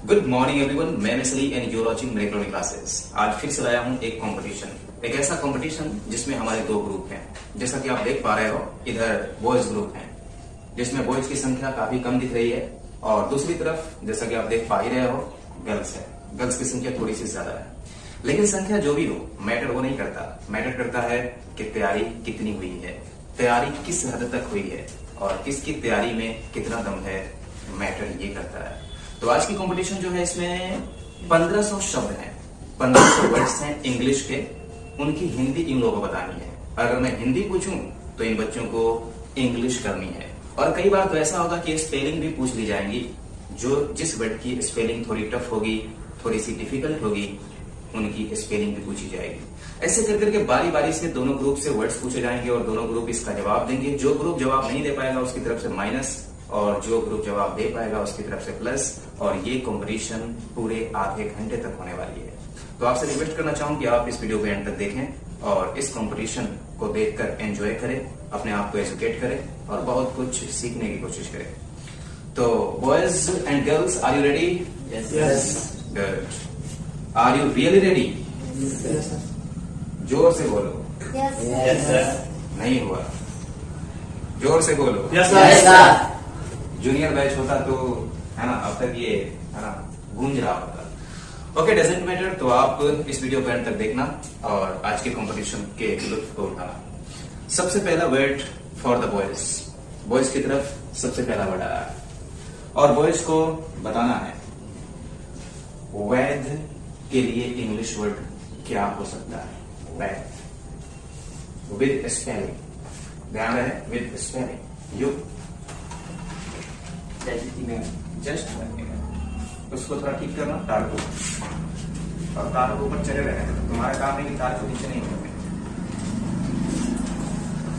Good morning everyone, मैं मिसली and you watching मेरे classes classes. आज फिर से लाया हूँ एक कंपटीशन, एक ऐसा कंपटीशन जिसमें हमारे दो ग्रुप हैं। जैसा कि आप देख पा रहे हो, इधर बॉयज ग्रुप है जिसमें बॉयज की संख्या काफी कम दिख रही है, और दूसरी तरफ जैसा कि आप देख पा ही रहे हो गर्ल्स है। गर्ल्स की संख्या थोड़ी सी ज्यादा है, लेकिन संख्या जो भी हो मैटर वो नहीं करता। मैटर करता है कि तैयारी कितनी हुई है, तैयारी किस हद तक हुई है और किसकी तैयारी में कितना दम है, मैटर ये करता है। तो आज की कंपटीशन जो है इसमें 1500 शब्द हैं, 1500 वर्ड्स हैं इंग्लिश के। उनकी हिंदी इन लोगों को बतानी है। अगर मैं हिंदी पूछूं तो इन बच्चों को इंग्लिश करनी है। और कई बार तो ऐसा होगा कि स्पेलिंग भी पूछ ली जाएंगी, जो जिस वर्ड की स्पेलिंग थोड़ी टफ होगी, थोड़ी सी डिफिकल्ट होगी, उनकी स्पेलिंग भी पूछी जाएगी। ऐसे कर करके बारी बारी से दोनों ग्रुप से वर्ड्स पूछे जाएंगे और दोनों ग्रुप इसका जवाब देंगे। जो ग्रुप जवाब नहीं दे पाएगा उसकी तरफ से माइनस, और जो ग्रुप जवाब दे पाएगा उसकी तरफ से प्लस। और ये कंपटीशन पूरे आधे घंटे तक होने वाली है। तो आपसे रिक्वेस्ट करना चाहूँ कि आप इस वीडियो को एंड तक देखें और इस कंपटीशन को देखकर एंजॉय करें, अपने आप को एजुकेट करें और बहुत कुछ सीखने की कोशिश करें। तो boys and girls, are you ready? Yes. Good. Are you really ready? Yes. जोर से बोलो। Yes sir. नहीं हुआ, जोर से बोलो। Yes sir. जूनियर बैच होता तो है ना, अब तक ये है ना गूंज रहा होता। Okay, doesn't matter. तो आप इस वीडियो को एंड तक देखना और आज के कंपटीशन के लुत्फ को उठाना। सबसे पहला word for the boys, boys की तरफ सबसे पहला वर्ड आया है और बॉयज को बताना है वैध के लिए इंग्लिश वर्ड क्या हो सकता है। वैध विद स्पेलिंग, ध्यान रहे, विद स्पेलिंग। यू जस्ट उसको थोड़ा ठीक करना, तार को, और तार को ऊपर चले रहे। तुम्हारा काम है कि तार को नीचे नहीं करना।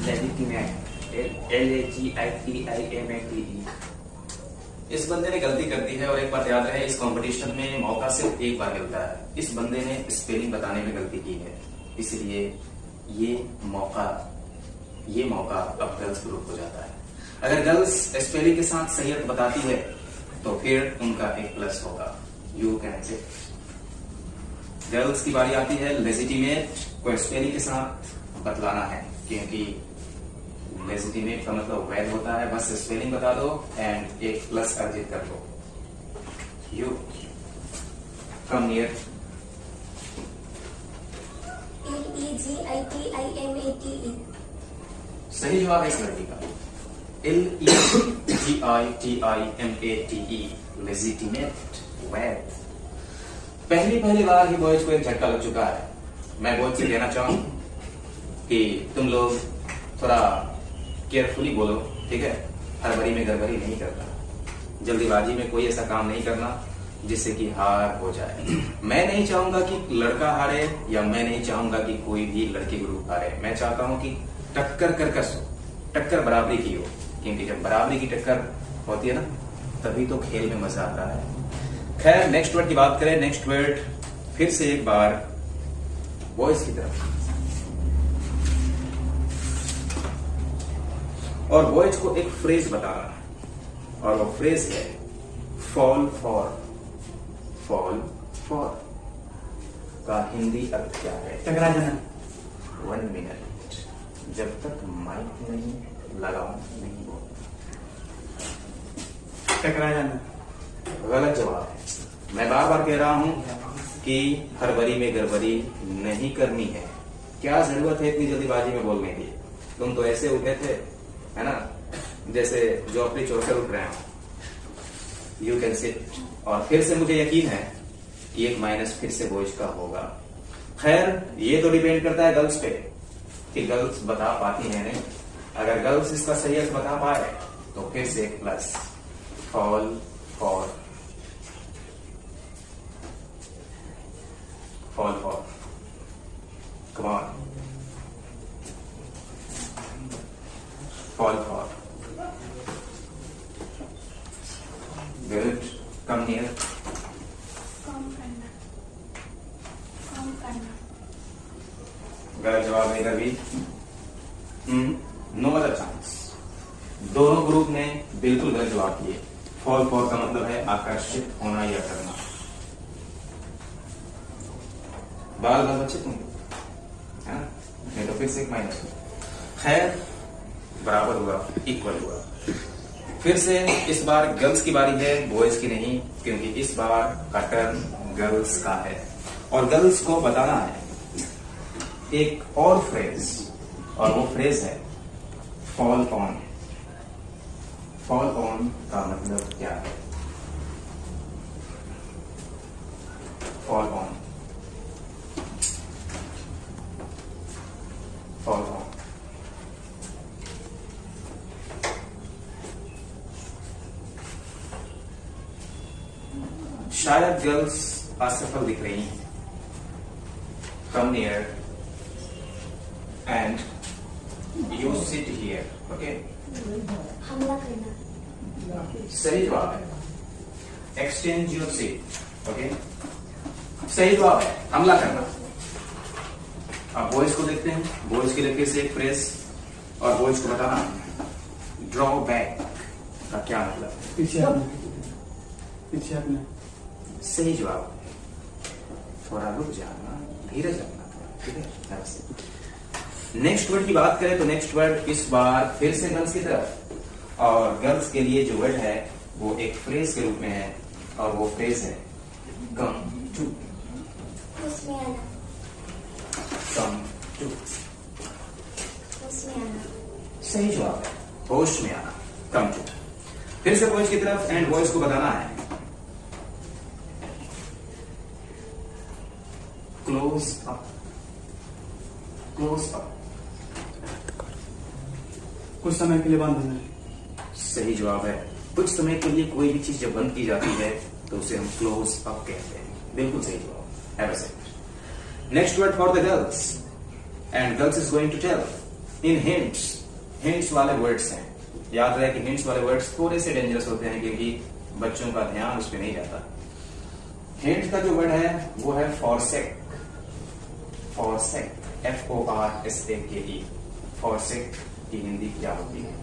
LAGITIMATE। इस बंदे ने गलती कर दी है और एक बात याद रहे, इस कंपटीशन में मौका सिर्फ एक बार मिलता है। इस बंदे ने स्पेलिंग बताने में गलती की है, इसलिए ये मौका अब गर्ल्स ग्रुप को जाता है। अगर गर्ल्स स्पेलिंग के साथ सही अर्थ बताती है तो फिर उनका एक प्लस होगा। You can say. गर्ल्स की बारी आती है लेजिटिमेट को स्पेलिंग के साथ बतलाना है, क्योंकि लेजिटिमेट का मतलब वैध होता है। बस स्पेलिंग बता दो एंड एक प्लस अर्जित कर दो। You come near. LEGITIMATE। सही जवाब है इस लड़की का, LEGITIMATE, लेजिटिमेट, वैध। पहली बार ही बॉयज को एक झटका लग चुका है। मैं बॉयज से कहना चाहूँ कि तुम लोग थोड़ा केयरफुली बोलो, ठीक है? हड़बड़ी में गड़बड़ी नहीं करना, जल्दीबाजी में कोई ऐसा काम नहीं करना जिससे कि हार हो जाए। मैं नहीं चाहूंगा कि लड़का हारे, या मैं नहीं चाहूंगा कि कोई भी लड़की ग्रुप हारे। मैं चाहता हूं कि टक्कर करकस हो, टक्कर बराबरी की हो, क्योंकि जब बराबरी की टक्कर होती है ना, तभी तो खेल में मजा आता है। खैर, नेक्स्ट वर्ड की बात करें। नेक्स्ट वर्ड फिर से एक बार बॉयज की तरफ, और बॉयज को एक फ्रेज बताना है, और वो फ्रेज है फॉल फॉर। फॉल फॉर का हिंदी अर्थ क्या है? टकरा जाना। 1 मिनट, जब तक माइक नहीं लगाऊं नहीं बोल। टकरा जाना गलत जवाब है। मैं बार बार कह रहा हूं कि हड़बड़ी में गड़बड़ी नहीं करनी है। क्या जरूरत है इतनी जल्दीबाजी में बोलने की? तुम तो ऐसे उठे थे, है ना, जैसे जो अपनी चोकर उठ रहे हैं। You can sit. और फिर से मुझे यकीन है कि एक माइनस फिर से बॉयज का होगा। खैर, ये तो डिपेंड करता है गर्ल्स पे कि गर्ल्स बता पाती है नहीं। अगर गर्ल्स इसका सही अर्थ बता पाए तो फिर से एक plus. Fall for, fall for, come on, fall for. Good, come near. गलत जवाब है इधर भी। No other chance. दोनों ग्रुप ने बिल्कुल गलत जवाब दिए। फॉल फॉर का मतलब है आकर्षित होना या करना। बाल बाल बच्चे तुम है ना, नहीं तो फिर से एक माइनस। खैर बराबर हुआ, इक्वल हुआ। फिर से इस बार गर्ल्स की बारी है, बॉयज की नहीं, क्योंकि इस बार का टर्न गर्ल्स का है और गर्ल्स को बताना है एक और फ्रेज, और वो फ्रेज है फॉल ऑन। फॉल ऑन का मतलब क्या है? Fall on, fall on. शायद गर्ल्स असफल दिख रही हैं। Come near and you sit here, okay. हमला करना। सही जवाब है एक्सचेंज योर सीट, ओके। सही जवाब है हमला करना। अब बॉयज को देखते हैं। बॉयज के लिए फिर से एक फ्रेज, और बॉयज को बताना ड्रॉ बैक का क्या मतलब है। पीछे हटना, पीछे हटना। सही जवाब। थोड़ा रुक जाना, धीरज रखना, ठीक है। नेक्स्ट वर्ड की बात करें तो नेक्स्ट वर्ड इस बार फिर से गर्ल्स की तरफ, और गर्ल्स के लिए जो वर्ड है वो एक फ्रेज के रूप में है, और वो फ्रेज है कम टू। उसमें आना। कम टू, उसमें आना। सही जवाब है होश में आना, कम टू। फिर से बॉयज की तरफ एंड बॉयज को बताना है क्लोज अप। क्लोज अप, कुछ समय के लिए बंद होना है। सही जवाब है। कुछ समय के लिए कोई भी चीज जब बंद की जाती है तो उसे हम क्लोज अप कहते हैं। बिल्कुल सही जवाब। Have a seat. Next word for the girls, and girls is going to tell in hints. Hints वाले वर्ड्स हैं। याद रहे कि हिंट्स वाले वर्ड्स थोड़े से डेंजरस होते हैं, क्योंकि बच्चों का ध्यान उस पर नहीं जाता। हिंट का जो वर्ड है वो है फॉरसेक। Forsake, FORSAKE। फॉरसेक की हिंदी क्या होती है?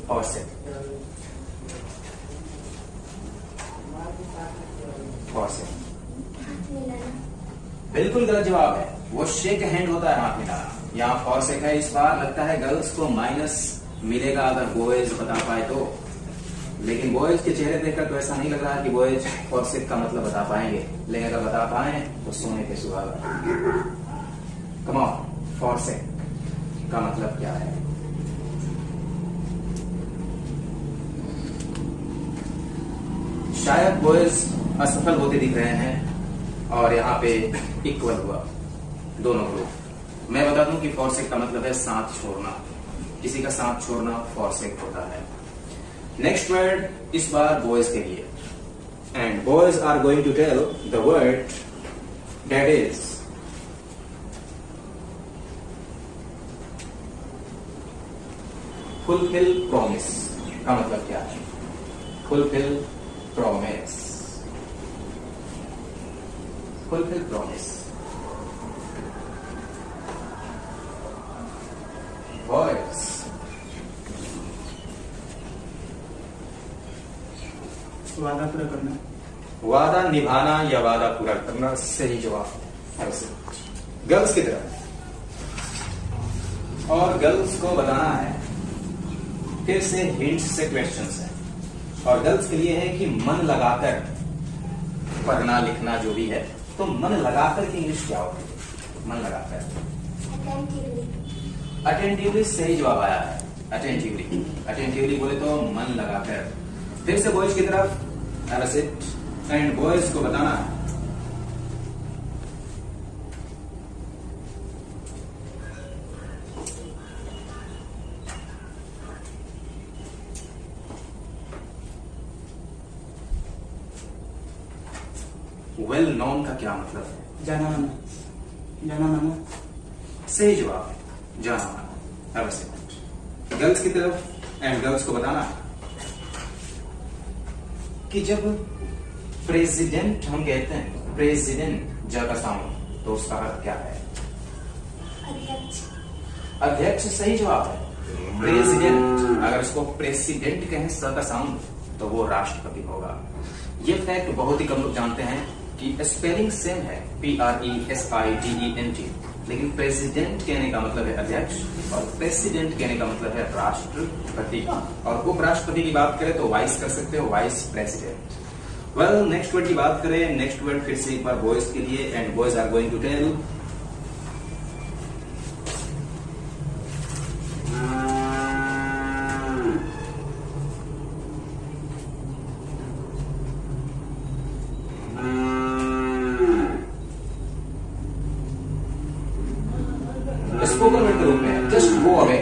Forsake, forsake. हाथ मिलाना। बिल्कुल गलत जवाब है। वो शेक हैंड होता है, हाथ मिलाना। यहाँ फॉरसेक है। इस बार लगता है गर्ल्स को माइनस मिलेगा अगर बॉयज बता पाए तो, लेकिन बॉयज के चेहरे देखकर तो ऐसा नहीं लग रहा है कि बॉयज फॉरसेक का मतलब बता पाएंगे, लेकिन अगर बता पाए तो सोने पे सुहागा। कम ऑन, फॉरसेक का मतलब क्या है? शायद बॉयज असफल होते दिख रहे हैं और यहाँ पे इक्वल हुआ दोनों ग्रुप। मैं बता दूं कि फॉरसेक का मतलब है साथ छोड़ना। किसी का साथ छोड़ना फॉरसेक होता है। नेक्स्ट वर्ड इस बार बॉयज के लिए, and boys are going to tell the word that is fulfil promise. का मतलब क्या है? Fulfil promise, fulfil promise. Boys वादा पूरा करना। वादा निभाना या वादा पूरा करना, सही जवाब। गर्ल्स की तरफ, और गर्ल्स को बताना है फिर से हिंट्स से क्वेश्चंस है, और गर्ल्स के लिए है कि मन लगाकर पढ़ना लिखना जो भी है, तो मन लगाकर की इंग्लिश क्या होती है? मन लगाकर, Attentively. अटेंटिवली सही जवाब आया है। अटेंटिवली, अटेंटिवली बोले तो मन लगाकर। फिर से बॉयज की तरफ, have a seat, and boys को बताना है वेल नोन का क्या मतलब है? जाना माना, जाना माना। सही जवाब है जाना माना। Have a seat. गर्ल्स की तरफ, एंड गर्ल्स को बताना कि जब प्रेसिडेंट हम कहते हैं, प्रेसिडेंट ज का साउंड, तो उसका अर्थ क्या है? अध्यक्ष। अध्यक्ष सही जवाब है। प्रेसिडेंट, अगर इसको प्रेसिडेंट कहें स का साउंड, तो वो राष्ट्रपति होगा। ये फैक्ट बहुत ही कम लोग जानते हैं कि स्पेलिंग सेम है, PRESIDENT, लेकिन प्रेसिडेंट कहने का मतलब है अध्यक्ष और प्रेसिडेंट कहने का मतलब है राष्ट्रपति। और उपराष्ट्रपति की बात करें तो वाइस कर सकते हो, vice president. Well, next word की बात करें, नेक्स्ट वर्ड फिर से एक बार बॉयज के लिए, and boys are going to tell. Spoken word के रूप में just go away,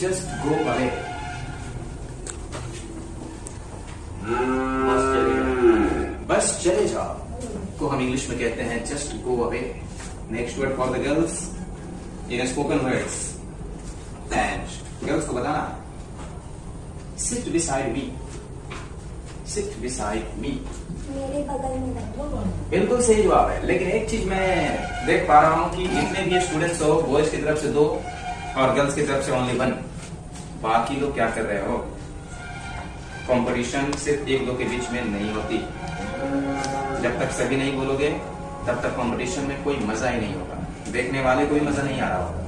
just go away, बस चले जाओ को हम इंग्लिश में कहते हैं just go away. Next word for the girls in spoken words, and girls को बताना sit beside me, sit beside me, मेरे बगल में बैठो। बिल्कुल सही जवाब है। लेकिन एक चीज मैं देख पा रहा हूं कि जितने भी स्टूडेंट्स हो, बॉयज की तरफ से 2 और गर्ल्स की तरफ से ओनली 1, बाकी लोग क्या कर रहे हो? कंपटीशन सिर्फ 1-2 के बीच में नहीं होती। जब तक सभी नहीं बोलोगे तब तक कंपटीशन में कोई मजा ही नहीं होगा, देखने वाले को भी मजा नहीं आ रहा होगा।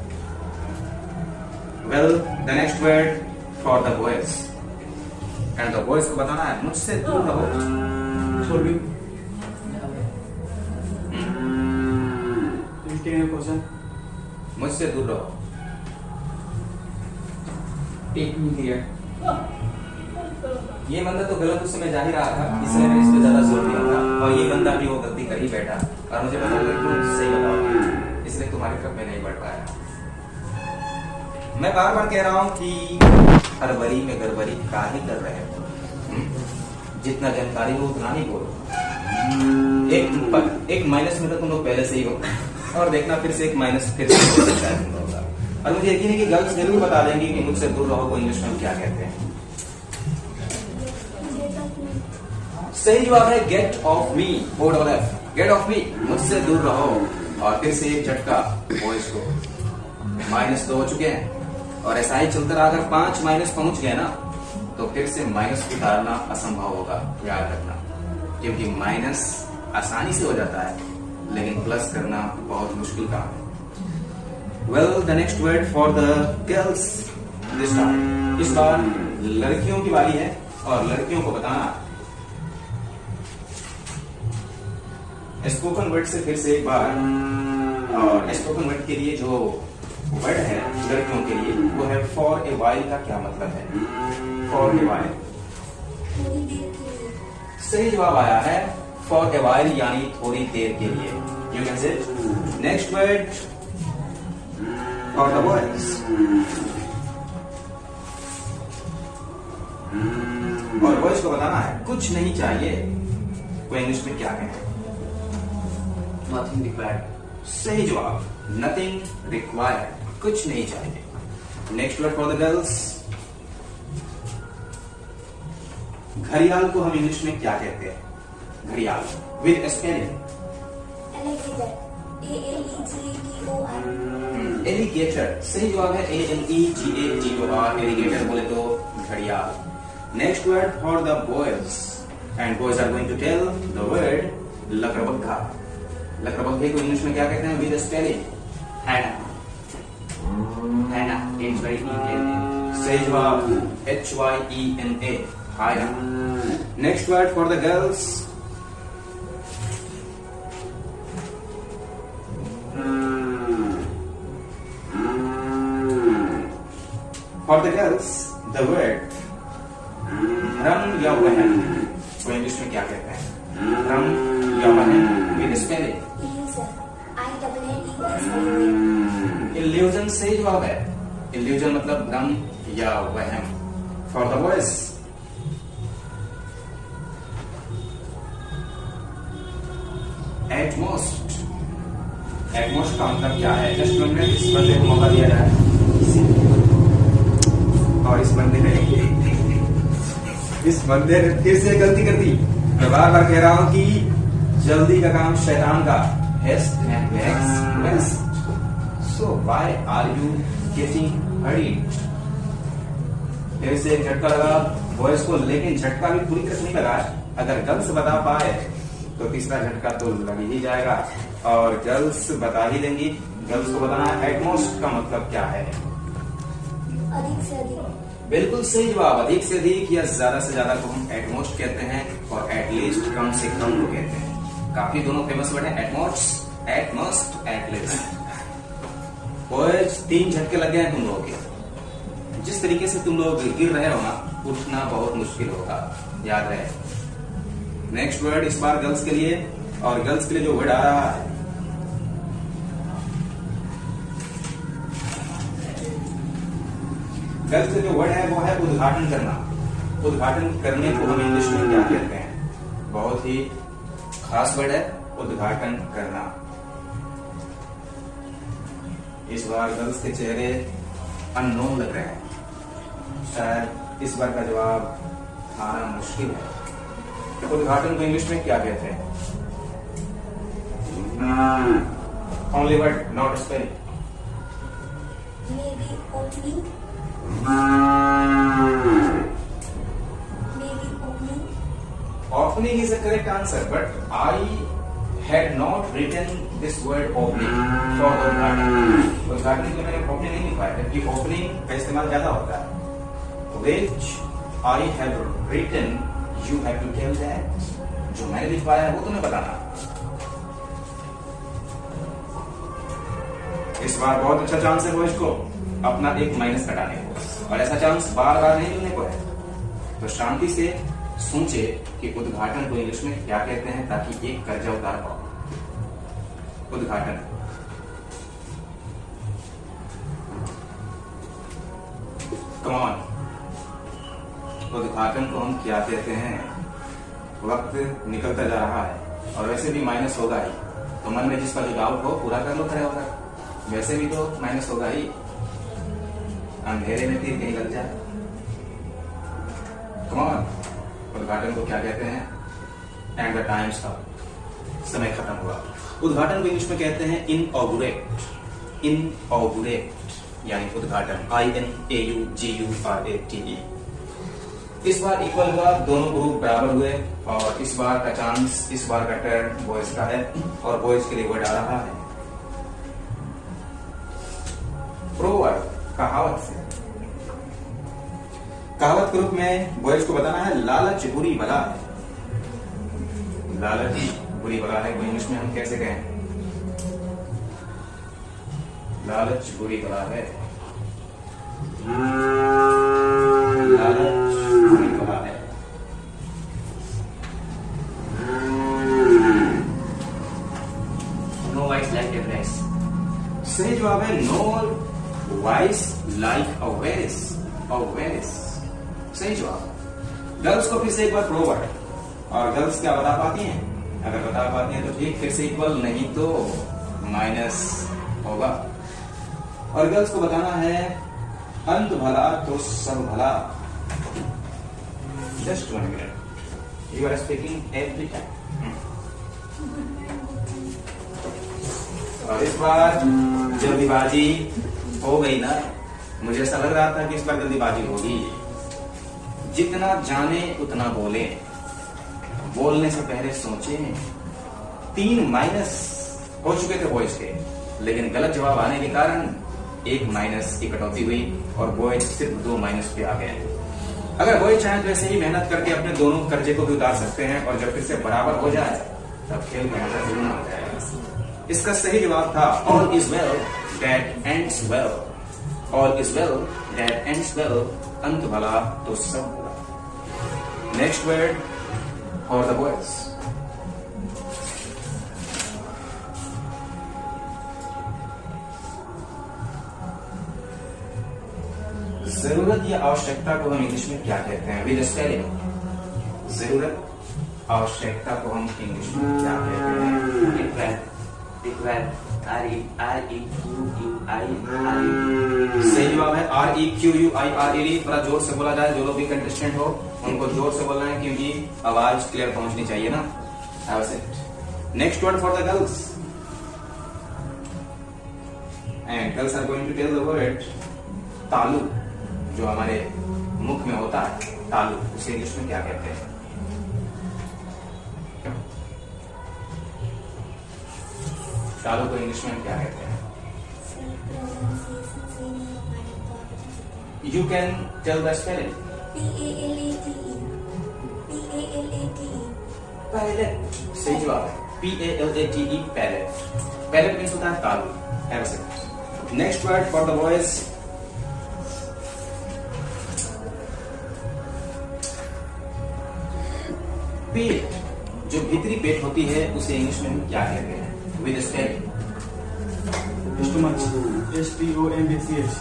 Well, the next word for the boys, and the boys को बताना है मुझसे दूर रहो। छोड़ क्वेश्चन, मुझसे दूर रहो। Take me here. ये बंदा तो गलत उस समय जा ही रहा था, इसलिए मैंने इस पे ज्यादा जोर दिया था, और ये बंदा भी वो गलती कर ही बैठा, और मुझे पता लगा तुम सही बताओ, इसलिए तुम्हारी तरफ में नहीं बढ़ पाया। मैं बार बार कह रहा हूं कि हड़बड़ी में गड़बड़ी काहे कर रहे हो? जितना जानकारी हो उतना ही बोलो। एक माइनस में तो तुम लोग पहले से ही हो, और देखना फिर से एक माइनस फिर से शायद होगा। और मुझे यकीन है कि गर्ल्स जरूर बता देंगी कि मुझसे दूर रहो को इंग्लिश में क्या कहते हैं। सही जवाब है get off me, OFF, get off me, मुझसे दूर रहो। और फिर से एक झटका बॉयज को, -2 हो चुके हैं, और ऐसा ही चलता रहा। अगर 5 माइनस पहुंच गए ना तो फिर से माइनस उतारना असंभव होगा, याद रखना, क्योंकि माइनस आसानी से हो जाता है लेकिन प्लस करना बहुत मुश्किल काम है। Well, the next word for the girls this time, इस बार लड़कियों की बारी है और लड़कियों को बताना। स्पोकन वर्ड से फिर से एक बार, और स्पोकन वर्ड के लिए जो वर्ड है लड़कियों के लिए वो है फॉर ए वाइल। का क्या मतलब है फॉर ए वाइल? थोड़ी देर के लिए। सही जवाब आया है फॉर ए वाइल, यानी थोड़ी देर के लिए। You can say next word for the boys, और बॉयज को बताना है कुछ नहीं चाहिए को इंग्लिश में क्या कहते हैं? Nothing required. सही जवाब, नथिंग रिक्वायर्ड, कुछ नहीं चाहिए। Next word for the girls, घड़ियाल को हम इंग्लिश में क्या कहते हैं? घड़ियाल विद स्पेलिंग, एलिगेटर। सही जवाब है ALEGATOR, एलिगेटर बोले तो घड़ियाल। Next word for the boys, and boys are going to tell the word लकड़बग्घा। लकड़बग्घे को इंग्लिश में क्या कहते हैं विद स्पेलिंग? हैना, हैना, इट्स वेरी इंडियन। सही जवाब HYENA, hyena. Next word for the girls, for the girls the word रम या वहम को इंग्लिश में क्या कहते हैं? रम या वहम विद स्पेलिंग? इल्यूजन। सही जवाब है, इल्यूजन मतलब भ्रम या वहम। For the boys, utmost. Utmost का मतलब क्या है? जस्ट मिनट, इस बंदे को मौका दिया जाए, और इस बंदे ने फिर से गलती कर दी। मैं बार बार कह रहा हूं कि जल्दी का काम शैतान का, haste and makes rest. So why are you getting hurried? फिर से एक झटका लगा, बॉयज को, लेकिन झटका भी पूरी तरह नहीं लगा। अगर गर्ल्स बता पाए तो तीसरा झटका तो लग ही जाएगा, और गर्ल्स बता ही देंगी। गर्ल्स को बताना है एटमोस्ट का मतलब क्या है। अधिक से अधिक। बिल्कुल सही जवाब। अधिक से अधिक या ज्यादा से ज्यादा को हम एटमोस्ट कहते हैं, और एटलीस्ट कम से कम को कहते हैं। काफी दोनों फेमस वर्ड है, एटमोस्ट, एटमोस्ट, एटलीस्ट। बॉयज 3 झटके लग गए हैं तुम लोगों के। जिस तरीके से तुम लोग गिर रहे हो ना, उठना बहुत मुश्किल होगा, याद रहे। नेक्स्ट वर्ड इस बार गर्ल्स के लिए, और गर्ल्स के लिए जो वर्ड आ रहा है, गर्ल्स का जो वर्ड है वो है उद्घाटन करना। उद्घाटन करने को हम इंग्लिश में क्या कहते हैं? बहुत ही खास वर्ड है, उद्घाटन करना। इस बार गर्ल्स के चेहरे अननोन लग रहे हैं, शायद इस बार का जवाब आना मुश्किल है। उद्घाटन को इंग्लिश में क्या कहते हैं? Only word, not spelling. Maybe opening. Maybe opening. Opening is a correct answer, but I had not written this word opening for उद्घाटन। उद्घाटन को मैंने opening नहीं लिखा है, जबकि opening का इस्तेमाल ज्यादा होता है। Which I have written, you have to tell that। जो मैंने लिखवाया है वो तुम्हें बताना। इस बार बहुत अच्छा चांस है बॉयज को अपना एक माइनस घटाने को, और ऐसा चांस बार बार नहीं मिलने को है। तो शांति से सोचे कि उद्घाटन को इंग्लिश में क्या कहते हैं, ताकि एक कर्जा उतार पाओ। उद्घाटन। Come on. उद्घाटन को हम क्या कहते हैं? वक्त निकलता जा रहा है, और वैसे भी माइनस होगा ही, तो मन में जिसका जो डाउट हो पूरा कर लो खड़े होकर। वैसे भी तो माइनस होगा ही, अंधेरे में तीर कहीं लग जाए। Come on. उद्घाटन को क्या कहते हैं? एंड द टाइम्स का समय खत्म हुआ। उद्घाटन को इंग्लिश में कहते हैं इनऑगुरेट। इनऑगुरेट यानी उद्घाटन। INAUGURATE। इस बार इक्वल हुआ, दोनों ग्रुप बराबर हुए, और इस बार का चांस, इस बार का टर्न बॉयज का है, और बॉयज के लिए वर्ड आ रहा है प्रोवर्ब, कहावत से। कहावत के रूप में बॉयज को बताना है लालच बुरी बला है। लालच बुरी बला है, इंग्लिश में हम कैसे कहें? लालच बुरी बला है। लालच बुरी बला है। No wise like a race. सही जवाब है no vice like avarice. Avarice सही जवाब। गर्ल्स को फिर से एक बार प्रोवर्ड, और गर्ल्स क्या बता पाती हैं? अगर बता पाती हैं तो ठीक, फिर से इक्वल, नहीं तो माइनस होगा। और गर्ल्स को बताना है अंत भला तो सब भला। Just 1 minute, you are speaking every time. और इस बार जल्दीबाजी हो गई ना, मुझे ऐसा लग रहा था कि इस बार जल्दीबाजी होगी। जितना जाने उतना बोले, बोलने से पहले सोचे। 3 माइनस हो चुके थे बॉयज के, लेकिन गलत जवाब आने के कारण 1 माइनस की कटौती हुई, और बॉयज सिर्फ 2 माइनस पे आ गए। अगर बॉयज चाहे तो ऐसे ही मेहनत करके अपने दोनों कर्जे को भी उतार सकते हैं, और जब फिर से बराबर हो जाए तब खेल में मजा जरूर हो जाएगा। इसका सही जवाब था all is well that ends well. All is well that ends well. अंत भला तो सब भला। Next word for the boys. जरूरत या आवश्यकता को हम इंग्लिश में क्या कहते हैं? With spelling. जरूरत, आवश्यकता को हम इंग्लिश में क्या कहते हैं? सही जवाब है REQUIRE। थोड़ा जोर से बोला जाए, जो लोग भी कंटेस्टेंट हो उनको जोर से बोलना है, क्योंकि आवाज क्लियर पहुंचनी चाहिए ना। Next word for the girls, and girls are going to tell the word तालु, जो हमारे मुख में होता है। तालु, उसे इंग्लिश में क्या कहते हैं? तालु को इंग्लिश में क्या कहते हैं? You can tell the spelling. P-A-L-A-T-E. P-A-L-A-T-E. Palate, सही जवाब है। P-A-L-A-T-E, palette. पैलेट मीन्स होता है तालु। Next word for the boys, पेट। जो भीतरी पेट होती है उसे इंग्लिश में हम क्या कहते हैं? With spelling. Stomach, STOMACH।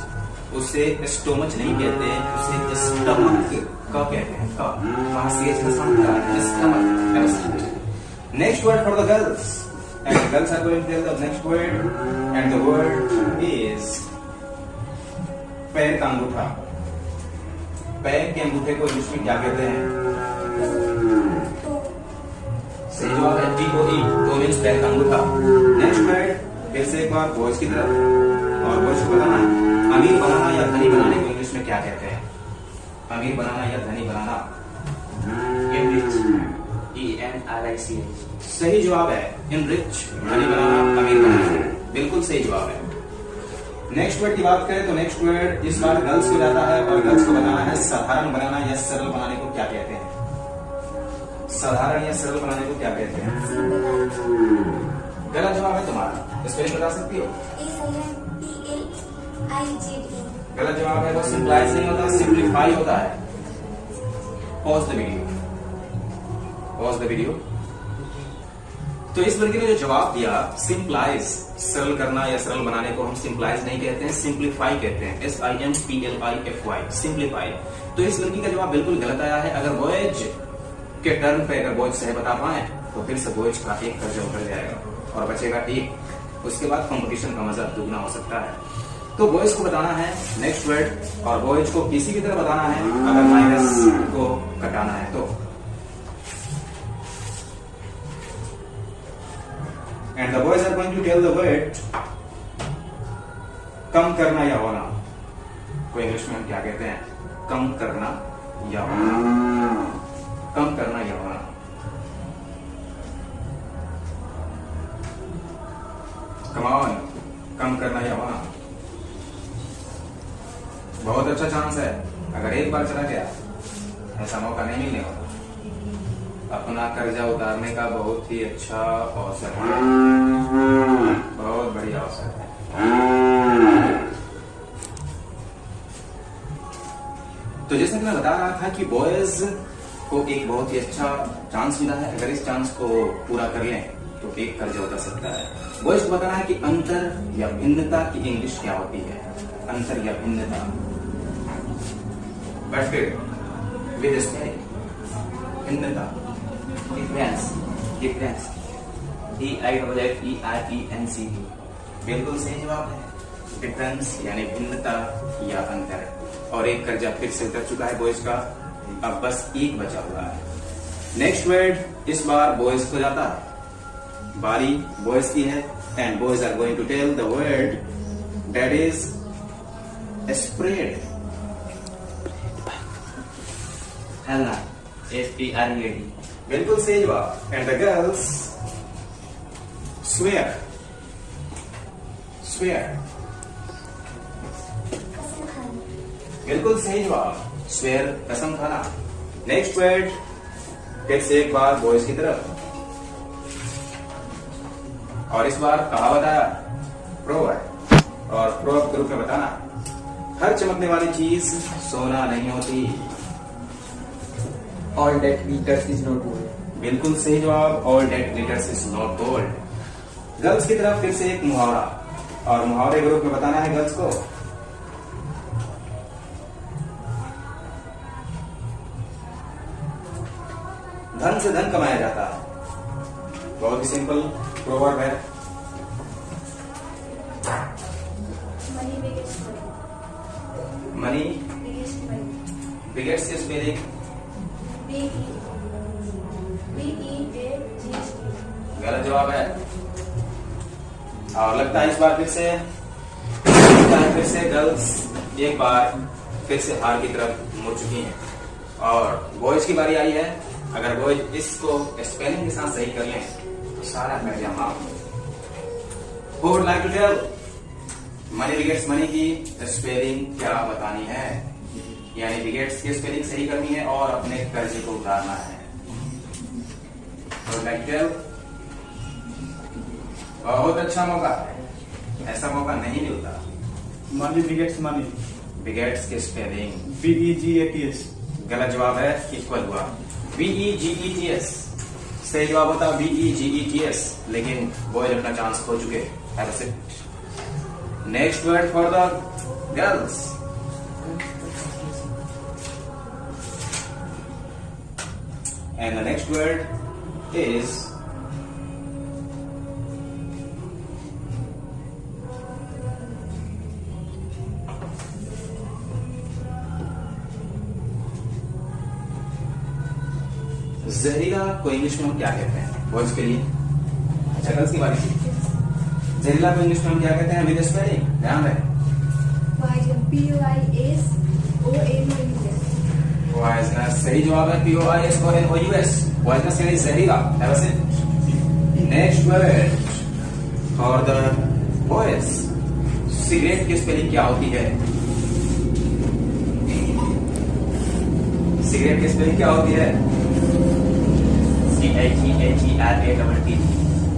उसे स्टोमच नहीं कहते हैं, उसे स्टमक का कहते हैं। का वहां सीएच का साउंड आ रहा है, stomach. Next word for the girls, and the girls are going to tell the next word, and the word is पैर का अंगूठा। पैर के अंगूठे को इंग्लिश में क्या कहते हैं? सही जवाब है TOE, तो मीन्स पैर का अंगूठा। नेक्स्ट वर्ड फिर से एक बार बॉयज की तरफ, और बॉयज को बताना है अमीर बनाना या धनी बनाने को इंग्लिश में क्या कहते हैं? अमीर बनाना या धनी बनाना? ENRICH। सही जवाब है इनरिच, धनी बनाना, अमीर बनाना। बिल्कुल सही जवाब है। नेक्स्ट वर्ड की बात करें तो नेक्स्ट वर्ड इस बार गर्ल्स को जाता है, और गर्ल्स को बनाना है साधारण बनाना या सरल बनाने को क्या कहते हैं? साधारण या सरल बनाने को क्या कहते हैं? गलत जवाब है तुम्हारा, स्पेलिंग बता सकती हो? S-I-M-P-L-I-Z-E. गलत जवाब है, वो सिंप्लाइज नहीं होता, सिंप्लीफाई होता है। Pause the video, pause the video. तो इस लड़की ने जो जवाब दिया सिंप्लाइज, सरल करना या सरल बनाने को हम सिंप्लाइज नहीं कहते हैं, सिंप्लीफाई कहते हैं। SIMPLIFY, simplify. तो इस लड़की का जवाब बिल्कुल गलत आया है। अगर बॉयज के टर्न पे अगर बॉयज सही बता पाए तो फिर से बॉयज का एक कर्जा उतर जाएगा और बचेगा एक। उसके बाद कंपटीशन का मजा दुगना हो सकता है। तो बॉयज को बताना है नेक्स्ट वर्ड, और बॉयज को किसी की तरह बताना है अगर माइनस को घटाना है तो। And the boys are going to tell the word कम करना या होना को इंग्लिश में हम क्या कहते हैं? कम करना या होना। कम करना या होना। कम ऑन, कम करना या होना। बहुत अच्छा चांस है, अगर एक बार चला गया ऐसा मौका नहीं मिलने वाला। अपना कर्जा उतारने का बहुत ही अच्छा अवसर है, बहुत बढ़िया अवसर है। तो जैसे कि मैं बता रहा था कि बॉयज को एक बहुत ही अच्छा चांस मिला है, अगर इस चांस को पूरा कर लें तो एक कर्जा उतर सकता है। बॉयज को बताना है कि अंतर या भिन्नता की इंग्लिश क्या होती है? अंतर या भिन्नता, बट फिर विद स्पेलिंग। भिन्नता, डिफरेंस, डिफरेंस, DIFFERENCE। बिल्कुल सही जवाब है। डिफरेंस यानी भिन्नता या अंतर। और एक कर्जा फिर से उतर चुका है बॉयज का, अब बस एक बचा हुआ है। नेक्स्ट वर्ड इस बार बॉयज को जाता है, बारी बॉयज की है, and boys are going to tell the word that is spread. फैलना, SPREAD। बिल्कुल सही जवाब। And the girls swear, swear. कसम खाना। बिल्कुल सही जवाब, स्वेयर कसम खाना। नेक्स्ट वर्ड फिर से एक बार बॉयज की तरफ, और इस बार कहावत आया प्रोवर्ब, और प्रोवर्ब के रूप में बताना हर चमकने वाली चीज सोना नहीं होती। All that glitters is not gold। बिल्कुल सही जवाब, all that glitters is not gold. Girls की तरफ फिर से एक मुहावरा, और मुहावरे के रूप में बताना है गर्ल्स को धन से धन कमाया जाता है। बहुत ही सिंपल प्रोवर्ब है। Money biggest money. Money Biggest money. Begets is spelling. B-E-G-S-T. गलत जवाब है। और लगता है इस बार फिर से गर्ल्स एक बार फिर से हार की तरफ मुड़ चुकी हैं। और बॉयज की बारी आई है। अगर बॉयज इसको स्पेलिंग के साथ सही कर लें तो सारा कर्जा माफ। Who would like to tell? Money begets money की स्पेलिंग क्या बतानी है, यानी बिगेट्स की स्पेलिंग सही करनी है और अपने कर्जे को उतारना है। Who would like to tell? बहुत अच्छा मौका है, ऐसा मौका नहीं मिलता। Money begets money. बिगेट्स की स्पेलिंग BEGATS। गलत जवाब है, इक्वल हुआ। BEGETS सही जवाब होता BEGETS, लेकिन बॉयज अपना चांस खो चुके। Next word for the girls. And the next word is जहरीला को इंग्लिश में हम क्या कहते हैं बॉयज के लिए? अच्छा, गर्ल्स की बारी थी। जहरीला को इंग्लिश में हम क्या कहते हैं विद स्पेलिंग? ध्यान रहे। पॉइजनस सही जवाब है POISONOUS। पॉइजनस यानी जहरीला। Next word for the boys. Cigarette की स्पेलिंग क्या होती है? सिगरेट की स्पेलिंग क्या होती है? CIGHERATT।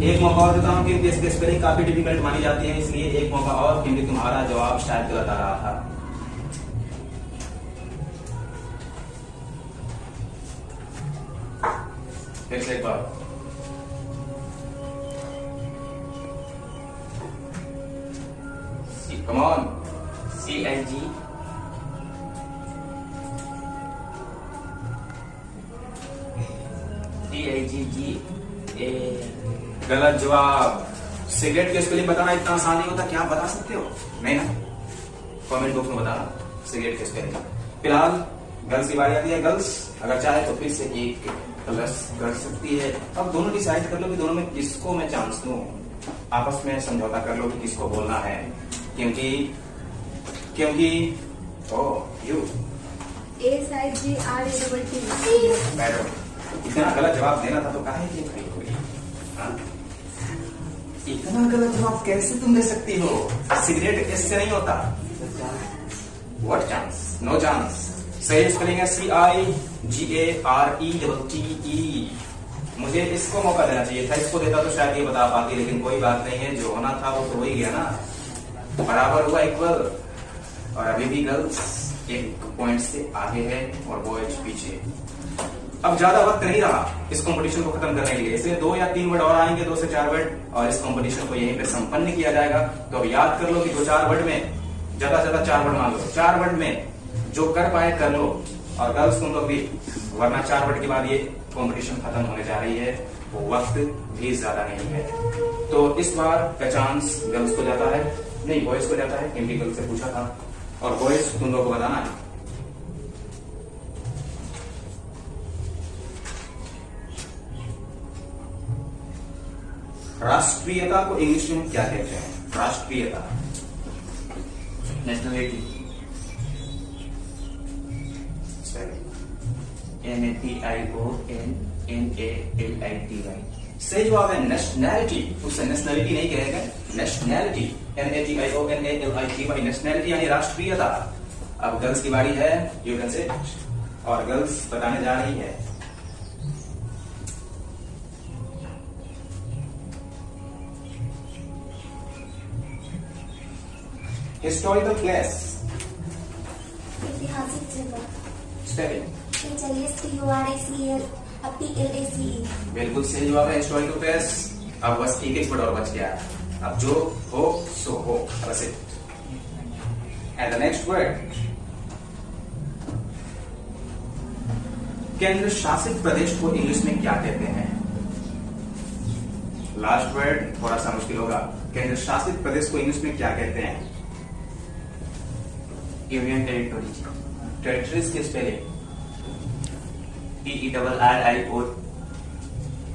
एक मौका और देता हूँ क्योंकि इसकी स्पेलिंग काफी डिफिकल्ट मानी जाती है, इसलिए एक मौका और, क्योंकि तुम्हारा जवाब शायद गलत आ रहा था। फिर से एक बार। Come on. CIG TIGGA। गलत जवाब। सिगरेट की स्पेलिंग बताना इतना आसान नहीं होता, क्या आप बता सकते हो? नहीं ना? कमेंट बॉक्स में बताना सिगरेट की स्पेलिंग। फिलहाल गर्ल्स की बारी आती है। गर्ल्स अगर चाहे तो फिर से एक प्लस कर सकती है। अब दोनों डिसाइड कर लो कि दोनों में किसको मैं चांस दूं। आपस में समझौता कर लो कि किसको बोलना है, क्योंकि ओ यू मैडम इतना गलत जवाब देना था तो काहे की खड़ी हुई? इतना गलत जवाब कैसे तुम दे सकती हो? सिगरेट इससे नहीं होता। What chance? No chance. सही स्पेलिंग है CIGARETTE। मुझे इसको मौका देना चाहिए था, इसको देता तो शायद ये बता पाती, लेकिन कोई बात नहीं है, जो होना था वो तो हो ही गया ना। बराबर हुआ, इक्वल। और अभी भी गर्ल्स एक पॉइंट से आगे है और बॉयज पीछे। अब ज्यादा वक्त नहीं रहा इस कंपटीशन को खत्म करने के लिए, इसलिए 2 या 3 वर्ड और आएंगे, 2 से 4 वर्ड, और इस कंपटीशन को यहीं पे संपन्न किया जाएगा। तो अब याद कर लो कि 2-4 वर्ड में, ज्यादा से ज्यादा 4 वर्ड मान लो, 4 वर्ड में जो कर पाए कर लो। और गर्ल्स तुम लोग भी, वरना 4 वर्ड के बाद ये कंपटीशन खत्म होने जा रही है, वो वक्त भी ज्यादा नहीं है। तो इस बार का चांस गर्ल्स को जाता है, नहीं बॉयज को जाता है, क्योंकि गर्ल्स से पूछा था। और बॉयज तुम लोग को बताना है। राष्ट्रीयता को इंग्लिश में क्या कहते हैं? राष्ट्रीयता। नेशनलिटी। NATIONNALITY। सही जवाब है नेशनैलिटी। उससे नेशनलिटी नहीं कहेगा, नेशनैलिटी। NATIONNALITY। नेशनैलिटी यानी राष्ट्रीयता। अब गर्ल्स की बारी है, यू कैन से, और गर्ल्स बताने जा रही है। Historical place. ऐतिहासिक जगह। Spelling PLACE। बिल्कुल सही जवाब है हिस्टोरिकल प्लेस। अब बस एक वर्ड और बच गया। अब जो हो सो हो, बस it. And the next word, केंद्र शासित प्रदेश को इंग्लिश में क्या कहते हैं? लास्ट वर्ड थोड़ा सा मुश्किल होगा। केंद्र शासित प्रदेश को इंग्लिश में क्या कहते हैं? Union territory. टेरिटरीज की spelling TERRIO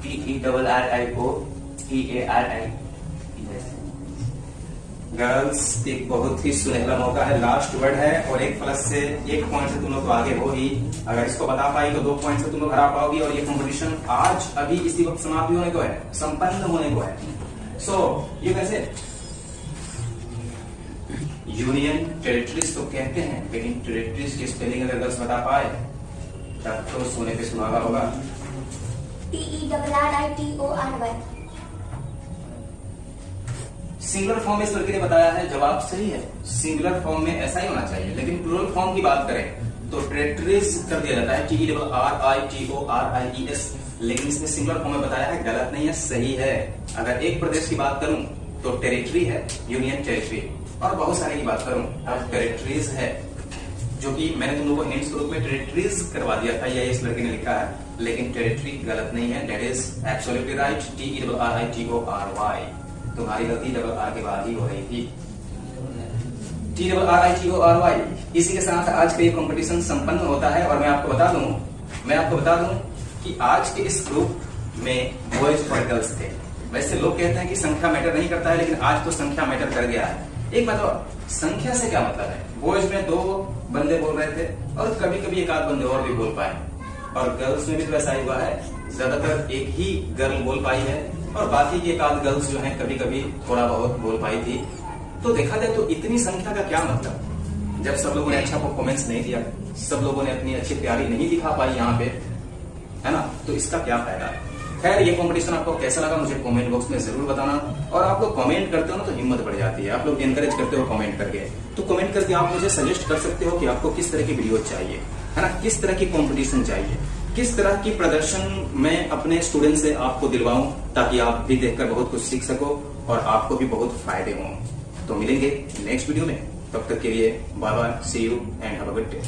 TERRIO TARI। Girls एक बहुत ही सुनहरा मौका है, लास्ट वर्ड है और एक प्लस से 1 पॉइंट से तुम लोग तो आगे हो ही। अगर इसको बता पाई तो 2 पॉइंट से तुम लोग हरा पाओगी और ये कंपटीशन आज अभी इसी वक्त समाप्ति होने को है, संपन्न होने को है। सो ये कैसे यूनियन टेरिटरीज तो कहते हैं, लेकिन टेरिटरीज की स्पेलिंग अगर गर्ल्स बता पाए तब तो सोने पे सुहागा होगा। TERRITORY। सिंगुलर फॉर्म में इस लड़के ने बताया है, जवाब सही है। सिंगुलर फॉर्म में ऐसा ही होना चाहिए, लेकिन प्लूरल फॉर्म की बात करें तो टेरिटरीज कर दिया जाता है TERRITORIES, लेकिन इसने सिंगुलर फॉर्म में बताया है, गलत नहीं है, सही है। अगर एक प्रदेश की बात करूं तो टेरिटरी है, यूनियन टेरिटरी, और बहुत सारे की बात करूं अब टेरिटरीज है, जो कि मैंने तुम लोगों को हिंट्स के रूप में टेरिटरीज करवा दिया था, ये इस लड़के ने लिखा है, लेकिन टेरिटरी गलत नहीं है, that is absolutely right, TERRITORY। तुम्हारी गलती डबल आर के बाद ही हो रही थी, TERRITORY। इसी के साथ आज का ये कंपटीशन संपन्न होता है और मैं आपको बता दूं कि आज के इस ग्रुप में बॉयज और गर्ल्स थे। वैसे लोग कहते हैं कि संख्या मैटर नहीं करता है, लेकिन आज तो संख्या मैटर कर गया है। एक बात और, संख्या से क्या मतलब है? बॉयज में 2 बंदे बोल रहे थे और कभी कभी एक आध बंदे और भी बोल पाए, और गर्ल्स में भी तो ऐसा ही हुआ है, ज्यादातर एक ही गर्ल बोल पाई है और बाकी की एक आध गर्ल्स जो है कभी कभी थोड़ा बहुत बोल पाई थी। तो देखा जाए तो इतनी संख्या का क्या मतलब, जब सब लोगों ने अच्छा परफॉर्मेंस नहीं दिया, सब लोगों ने अपनी अच्छी तैयारी नहीं दिखा पाई यहाँ पे, है ना, तो इसका क्या फायदा। खैर, ये कंपटीशन आपको कैसा लगा मुझे कमेंट बॉक्स में जरूर बताना, और आप लोग कमेंट करते हो ना तो हिम्मत बढ़ जाती है, आप लोग एनकरेज करते हो कमेंट करके, तो कमेंट करके आप मुझे सजेस्ट कर सकते हो कि आपको किस तरह की वीडियो चाहिए, है ना, किस तरह की कंपटीशन चाहिए, किस तरह की प्रदर्शन मैं अपने स्टूडेंट से आपको दिलवाऊं, ताकि आप भी देखकर बहुत कुछ सीख सको और आपको भी बहुत फायदे हों। तो मिलेंगे नेक्स्ट वीडियो में, तब तक के लिए bye bye, see you and have a good day.